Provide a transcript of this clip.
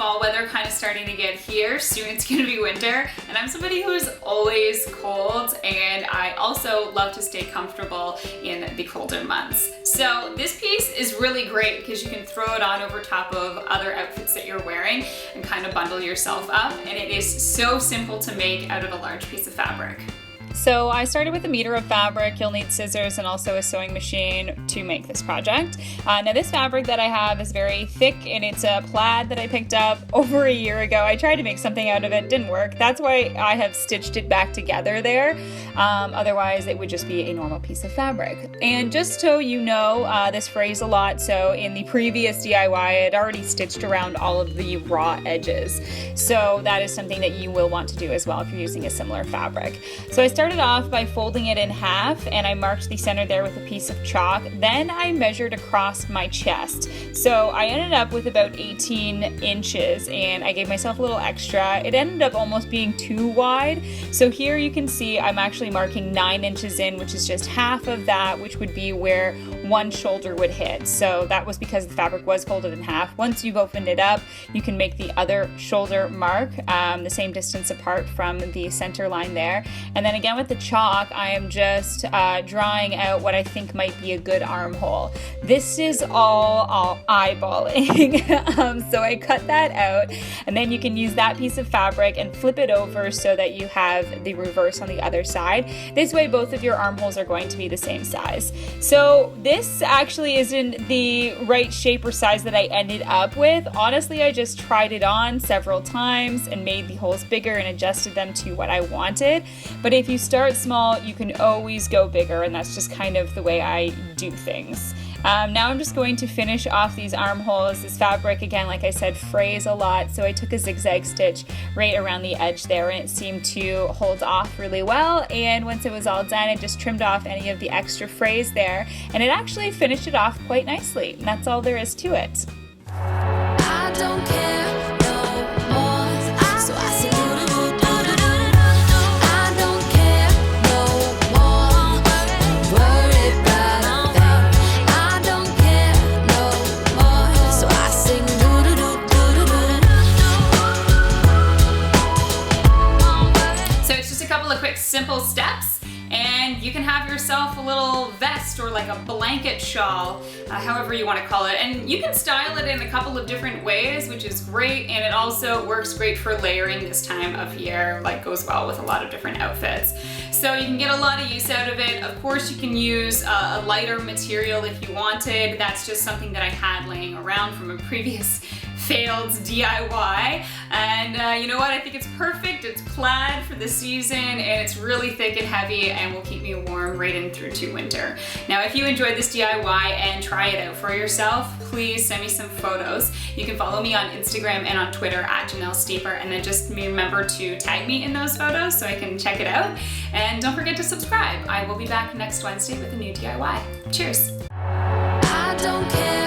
fall weather kind of starting to get here. Soon it's gonna be winter, and I'm somebody who's always cold, and I also love to stay comfortable in the colder months. So this piece is really great because you can throw it on over top of other outfits that you're wearing and kind of bundle yourself up, and it is so simple to make out of a large piece of fabric. So I started with 1 meter of fabric. You'll need scissors and also a sewing machine to make this project. Now this fabric that I have is very thick, and it's a plaid that I picked up over a year ago. I tried to make something out of it, didn't work. That's why I have stitched it back together there. Otherwise it would just be a normal piece of fabric. And just so you know, this frays a lot. So in the previous DIY, I had already stitched around all of the raw edges. So that is something that you will want to do as well if you're using a similar fabric. So I started off by folding it in half, and I marked the center there with a piece of chalk. Then I measured across my chest. So I ended up with about 18 inches, and I gave myself a little extra. It ended up almost being too wide. So here you can see I'm actually marking 9 inches in, which is just half of that, which would be where one shoulder would hit. So that was because the fabric was folded in half. Once you've opened it up, you can make the other shoulder mark the same distance apart from the center line there. And then again with the chalk, I am just drawing out what I think might be a good armhole. This is all eyeballing. So I cut that out, and then you can use that piece of fabric and flip it over so that you have the reverse on the other side. This way both of your armholes are going to be the same size. So this actually isn't the right shape or size that I ended up with. Honestly, I just tried it on several times and made the holes bigger and adjusted them to what I wanted. But if you start small, you can always go bigger, and that's just kind of the way I do things. Now I'm just going to finish off these armholes. This fabric, again, like I said, frays a lot, so I took a zigzag stitch right around the edge there, and it seemed to hold off really well. And once it was all done, I just trimmed off any of the extra frays there, and it actually finished it off quite nicely. And that's all there is to it. I don't care. Simple steps, and you can have yourself a little vest or like a blanket shawl, however you want to call it, and you can style it in a couple of different ways, which is great, and it also works great for layering this time of year, like goes well with a lot of different outfits. So you can get a lot of use out of it. Of course, you can use a lighter material if you wanted. That's just something that I had laying around from a previous failed DIY, and you know what, I think it's perfect. It's plaid for the season, and it's really thick and heavy and will keep me warm right in through to winter. Now if you enjoyed this DIY and try it out for yourself, please send me some photos. You can follow me on Instagram and on Twitter at toDIYfor, and then just remember to tag me in those photos so I can check it out. And don't forget to subscribe. I will be back next Wednesday with a new DIY. Cheers! I don't care.